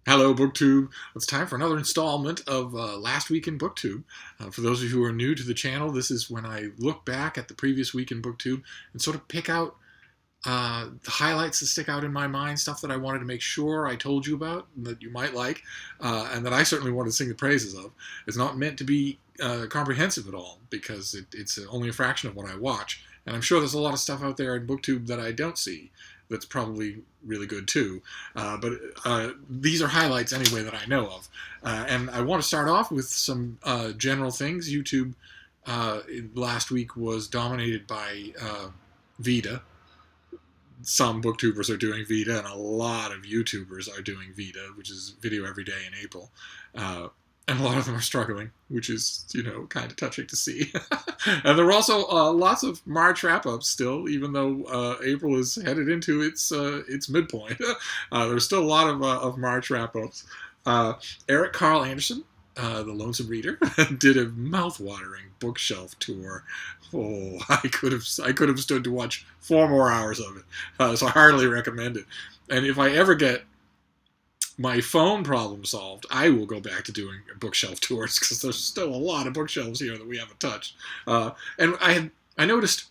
Hello, BookTube. It's time for another installment of Last Week in BookTube. For those of you who are new to the channel, this is when I look back at the previous week in BookTube and sort of pick out the highlights that stick out in my mind, stuff that I wanted to make sure I told you about, and that you might like, and that I certainly want to sing the praises of. It's not meant to be comprehensive at all, because it's only a fraction of what I watch, and I'm sure there's a lot of stuff out there in BookTube that I don't see that's probably really good too. But these are highlights anyway that I know of. And I want to start off with some general things. YouTube last week was dominated by Vita. Some booktubers are doing Vita, and a lot of YouTubers are doing Vita, which is video every day in April. And a lot of them are struggling, which is, kind of touching to see. And there were also lots of March wrap-ups still, even though April is headed into its midpoint. There's still a lot of March wrap-ups. Erik Karl Anderson, the Lonesome Reader, did a mouth-watering bookshelf tour. Oh, I could have stood to watch 4 more hours of it, so I heartily recommend it. And if I ever get my phone problem solved, I will go back to doing bookshelf tours, because there's still a lot of bookshelves here that we haven't touched. And I noticed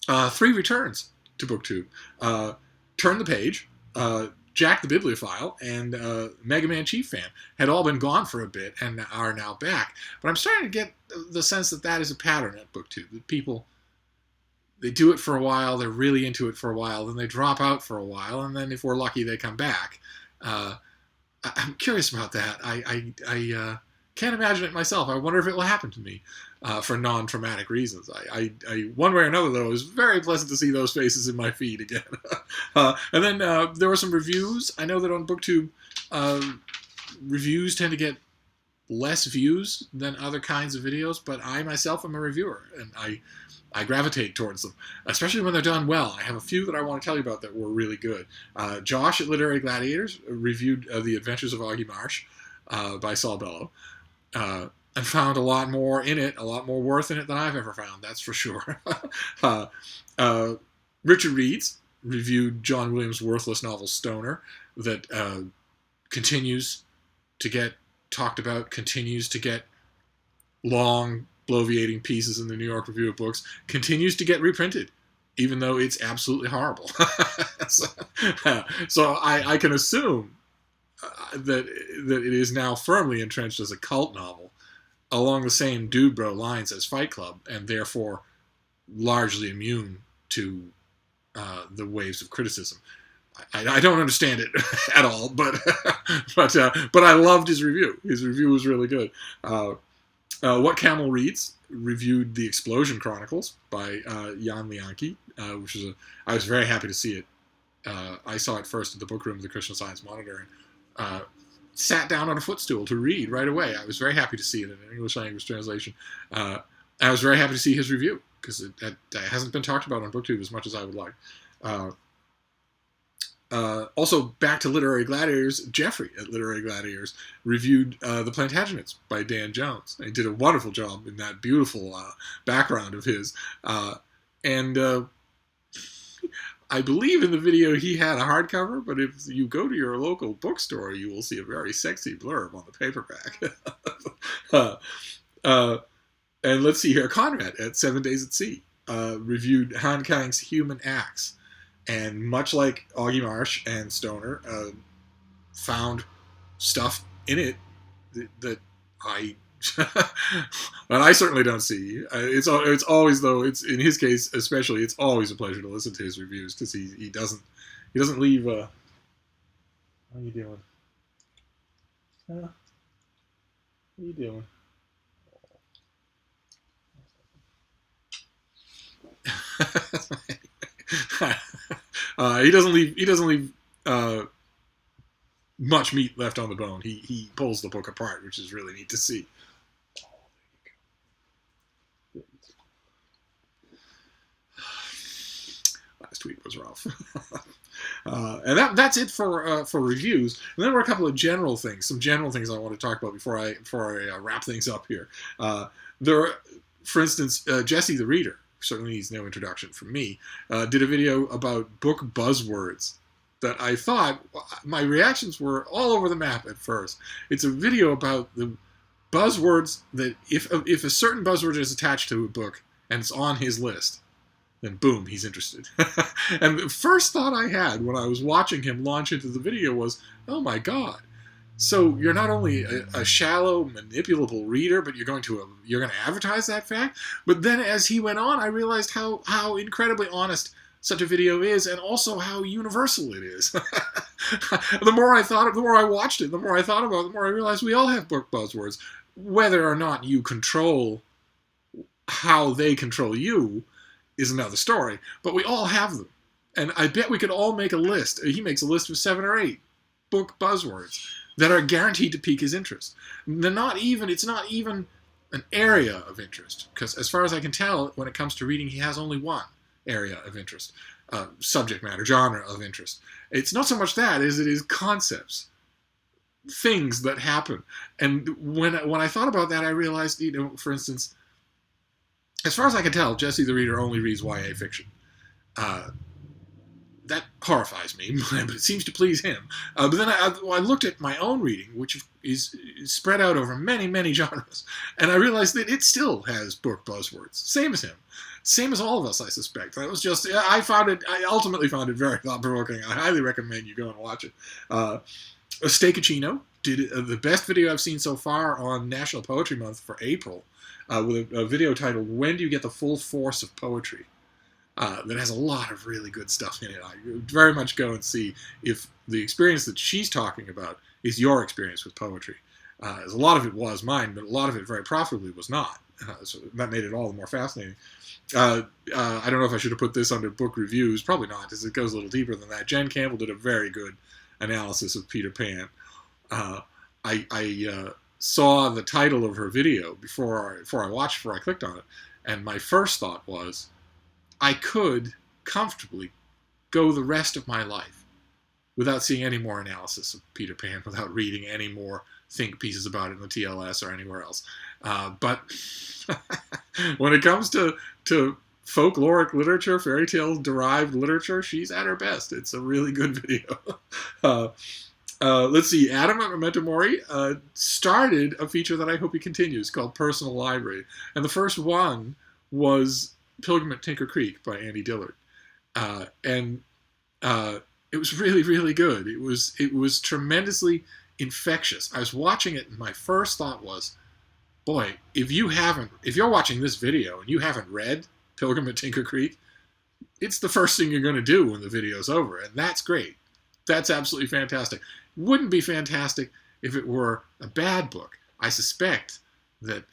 3 returns to BookTube. Turn the Page, Jack the Bibliophile, and Mega Man Chief Fan had all been gone for a bit and are now back. But I'm starting to get the sense that is a pattern at BookTube. That people, they do it for a while, they're really into it for a while, then they drop out for a while, and then if we're lucky, they come back. I'm curious about that. I can't imagine it myself. I wonder if it will happen to me for non-traumatic reasons. I one way or another, though, it was very pleasant to see those faces in my feed again. And then there were some reviews. I know that on BookTube, reviews tend to get less views than other kinds of videos, but I myself am a reviewer, and I gravitate towards them, especially when they're done well. I have a few that I want to tell you about that were really good. Josh at Literary Gladiators reviewed The Adventures of Augie Marsh by Saul Bellow, and found a lot more in it, a lot more worth in it than I've ever found, that's for sure. Richard Reads reviewed John Williams' worthless novel Stoner, that continues to get talked about, continues to get long, bloviating pieces in the New York Review of Books, continues to get reprinted, even though it's absolutely horrible. So I can assume that it is now firmly entrenched as a cult novel, along the same dude bro lines as Fight Club, and therefore largely immune to the waves of criticism. I don't understand it at all, but I loved his review. His review was really good. WhatKamilReads reviewed The Explosion Chronicles by Lianke, which was I was very happy to see it. I saw it first at the book room of the Christian Science Monitor, and sat down on a footstool to read right away. I was very happy to see it in an English language translation. I was very happy to see his review, because it hasn't been talked about on BookTube as much as I would like. Also, back to Literary Gladiators, Jeffrey at Literary Gladiators reviewed The Plantagenets by Dan Jones. He did a wonderful job in that beautiful background of his. And I believe in the video he had a hardcover, but if you go to your local bookstore, you will see a very sexy blurb on the paperback. And let's see here, Conrad at 7 Days at Sea reviewed Han Kang's Human Acts. And much like Augie Marsh and Stoner, found stuff in it that I and I certainly don't see. It's always, though, it's in his case especially, it's always a pleasure to listen to his reviews, because he doesn't leave. How are you doing? What are you doing? He doesn't leave much meat left on the bone. He pulls the book apart, which is really neat to see. Last week was rough. And that's it for reviews. And then there were a couple of general things, some general things I want to talk about before I wrap things up here. There are, for instance, Jesse the Reader, certainly needs no introduction from me, did a video about book buzzwords. that I thought, my reactions were all over the map at first. It's a video about the buzzwords that if a certain buzzword is attached to a book and it's on his list, then boom, he's interested. And the first thought I had when I was watching him launch into the video was, oh my god. So you're not only a shallow, manipulable reader, but you're going to advertise that fact? But then as he went on, I realized how incredibly honest such a video is, and also how universal it is. The more I watched it, the more I thought about it, the more I realized we all have book buzzwords. Whether or not you control how they control you is another story, but we all have them. And I bet we could all make a list. He makes a list of 7 or 8 book buzzwords that are guaranteed to pique his interest. It's not even an area of interest, because as far as I can tell, when it comes to reading, he has only one area of interest, subject matter, genre of interest. It's not so much that as it is concepts, things that happen. And when I thought about that, I realized, for instance, as far as I can tell, Jesse the Reader only reads YA fiction. That horrifies me, but it seems to please him. But then I looked at my own reading, which is spread out over many, many genres, and I realized that it still has book buzzwords. Same as him. Same as all of us, I suspect. I ultimately found it very thought-provoking. I highly recommend you go and watch it. Steakucchino did the best video I've seen so far on National Poetry Month for April, with a video titled, When Do You Get the Full Force of Poetry? That has a lot of really good stuff in it. I very much go and see if the experience that she's talking about is your experience with poetry. As a lot of it was mine, but a lot of it very profitably was not. So that made it all the more fascinating. I don't know if I should have put this under book reviews. Probably not, because it goes a little deeper than that. Jen Campbell did a very good analysis of Peter Pan. I saw the title of her video before I clicked on it, and my first thought was, I could comfortably go the rest of my life without seeing any more analysis of Peter Pan, without reading any more think pieces about it in the TLS or anywhere else. But when it comes to folkloric literature, fairy tale derived literature, she's at her best. It's a really good video. Let's see. Adam at Mementomori started a feature that I hope he continues called Personal Library. And the first one was Pilgrim at Tinker Creek by Annie Dillard. And it was really, really good. It was tremendously infectious. I was watching it, and my first thought was, boy, if you're watching this video and you haven't read Pilgrim at Tinker Creek, it's the first thing you're going to do when the video's over, and that's great. That's absolutely fantastic. Wouldn't be fantastic if it were a bad book. I suspect that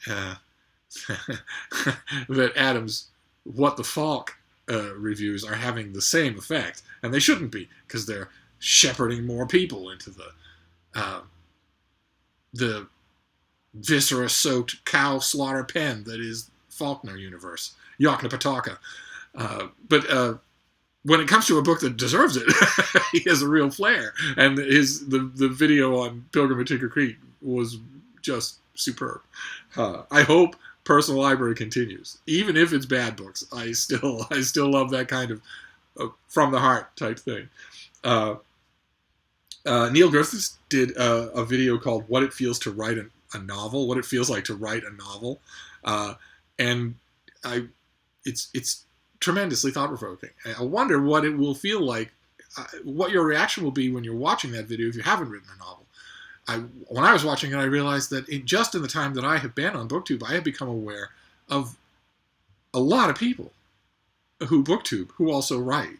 that Adam's What the Falk reviews are having the same effect, and they shouldn't be, because they're shepherding more people into the viscera-soaked cow slaughter pen that is Faulkner universe, Yoknapatawka. But when it comes to a book that deserves it, he has a real flair, and the video on Pilgrim at Tinker Creek was just superb. I hope Personal Library continues, even if it's bad books. I still love that kind of from the heart type thing. Neil Griffiths did a video called "What It Feels to Write a Novel," what it feels like to write a novel, and it's tremendously thought-provoking. I wonder what it will feel like, what your reaction will be when you're watching that video if you haven't written a novel. When I was watching it, I realized that just in the time that I have been on BookTube, I have become aware of a lot of people who BookTube, who also write.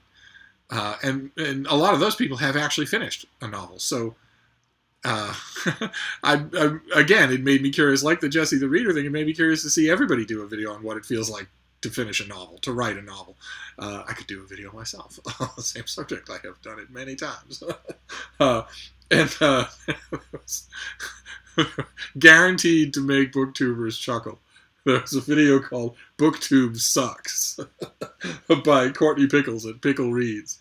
And a lot of those people have actually finished a novel. So, again, it made me curious, like the Jesse the Reader thing, it made me curious to see everybody do a video on what it feels like to finish a novel, to write a novel. I could do a video myself on the same subject. I have done it many times. Guaranteed to make booktubers chuckle. There's a video called BOOKTUBE Sucks by Courtney Pickles at PickelReads.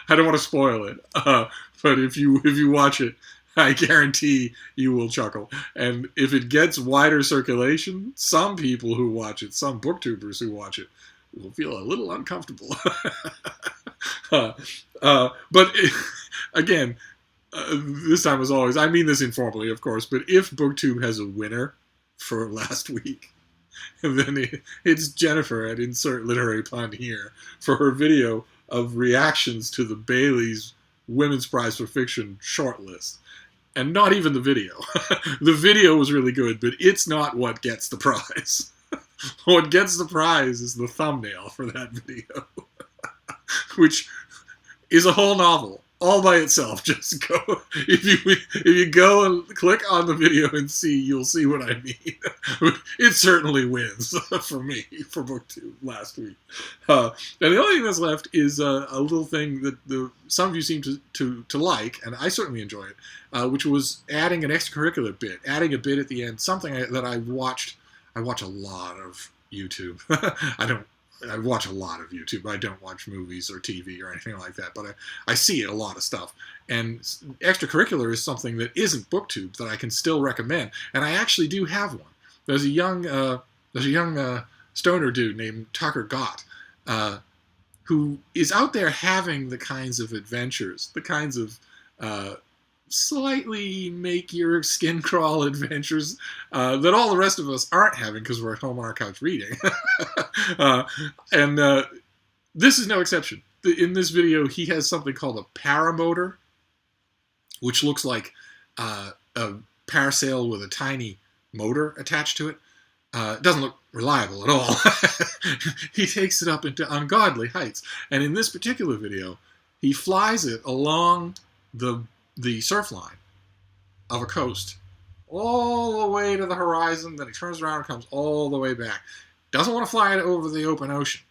I don't want to spoil it, but if you watch it, I guarantee you will chuckle. And if it gets wider circulation, some people who watch it, some booktubers who watch it, will feel a little uncomfortable. But again, this time as always, I mean this informally, of course, but if BookTube has a winner for last week, then it's Jennifer at Insert Literary Pun here for her video of reactions to the Bailey's Women's Prize for Fiction shortlist. And not even the video. The video was really good, but it's not what gets the prize. What gets the prize is the thumbnail for that video, which is a whole novel all by itself. Just go, if you go and click on the video and see, you'll see what I mean. It certainly wins for me for BookTube last week. And the only thing that's left is a little thing that some of you seem to like, and I certainly enjoy it, which was adding an extracurricular bit, adding a bit at the end, something that I watched. I watch a lot of YouTube. I watch a lot of YouTube. I don't watch movies or TV or anything like that, but I see a lot of stuff. And extracurricular is something that isn't BookTube that I can still recommend, and I actually do have one. There's a young stoner dude named Tucker Gott, who is out there having the kinds of adventures, the kinds of slightly make your skin crawl adventures that all the rest of us aren't having because we're at home on our couch reading. And this is no exception. In this video, he has something called a paramotor, which looks like a parasail with a tiny motor attached to it. It doesn't look reliable at all. He takes it up into ungodly heights. And in this particular video, he flies it along the surf line of a coast all the way to the horizon, then he turns around and comes all the way back. Doesn't want to fly it over the open ocean,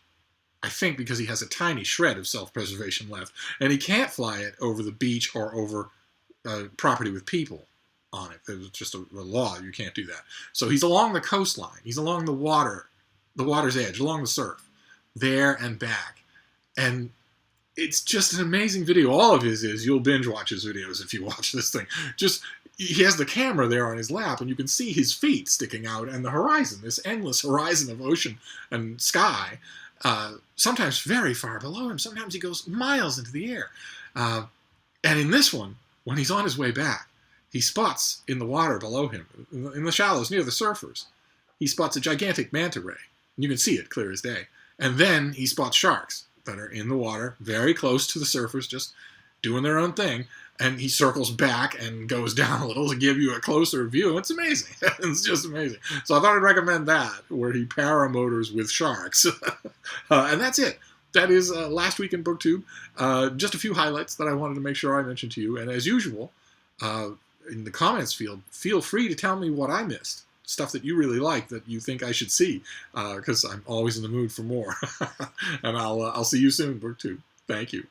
I think because he has a tiny shred of self-preservation left, and he can't fly it over the beach or over property with people on it. There's just a law, you can't do that. So he's along the coastline, he's along the water's edge, along the surf, there and back. And it's just an amazing video. All of his is, you'll binge watch his videos if you watch this thing. Just, he has the camera there on his lap, and you can see his feet sticking out, and the horizon, this endless horizon of ocean and sky, sometimes very far below him. Sometimes he goes miles into the air. And in this one, when he's on his way back, he spots in the water below him, in the shallows near the surfers, he spots a gigantic manta ray. And you can see it clear as day. And then he spots sharks that are in the water, very close to the surfers, just doing their own thing. And he circles back and goes down a little to give you a closer view. It's amazing. It's just amazing. So I thought I'd recommend that, where he paramotors with sharks. And that's it. That is last week in BookTube. Just a few highlights that I wanted to make sure I mentioned to you. And as usual, in the comments field, feel free to tell me what I missed. Stuff that you really like that you think I should see, because I'm always in the mood for more. And I'll see you soon, BookTube. Thank you.